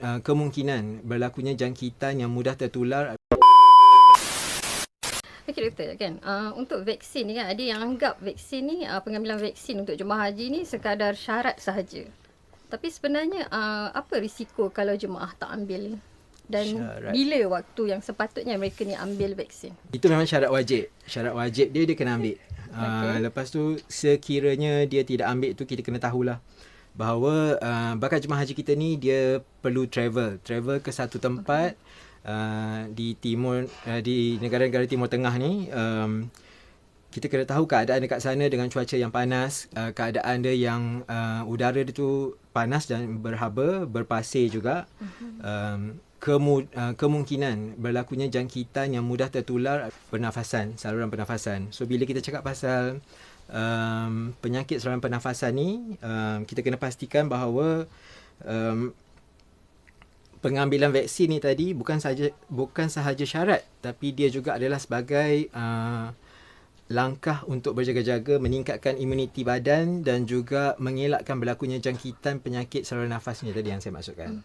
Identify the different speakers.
Speaker 1: kemungkinan berlakunya jangkitan yang mudah tertular.
Speaker 2: Okey doktor kan, untuk vaksin ni kan, ada yang anggap vaksin ni, pengambilan vaksin untuk jemaah haji ni sekadar syarat sahaja. Tapi sebenarnya apa risiko kalau jemaah tak ambil? Dan bila waktu yang sepatutnya mereka ni ambil vaksin?
Speaker 1: Itu memang syarat wajib. Syarat wajib dia kena ambil. Lepas tu sekiranya dia tidak ambil tu, kita kena tahulah bahawa bakal jemaah haji kita ni dia perlu travel ke satu tempat di timur, di negara-negara Timur Tengah ni. Kita kena tahu keadaan dekat sana dengan cuaca yang panas, keadaan dia yang udara dia tu panas dan berhaba, berpasir juga. Kemungkinan berlakunya jangkitan yang mudah tertular pernafasan, saluran pernafasan. So bila kita cakap pasal penyakit saluran pernafasan ni, kita kena pastikan bahawa pengambilan vaksin ni tadi bukan sahaja syarat, tapi dia juga adalah sebagai langkah untuk berjaga-jaga, meningkatkan imuniti badan dan juga mengelakkan berlakunya jangkitan penyakit saluran nafas ni tadi yang saya maksudkan.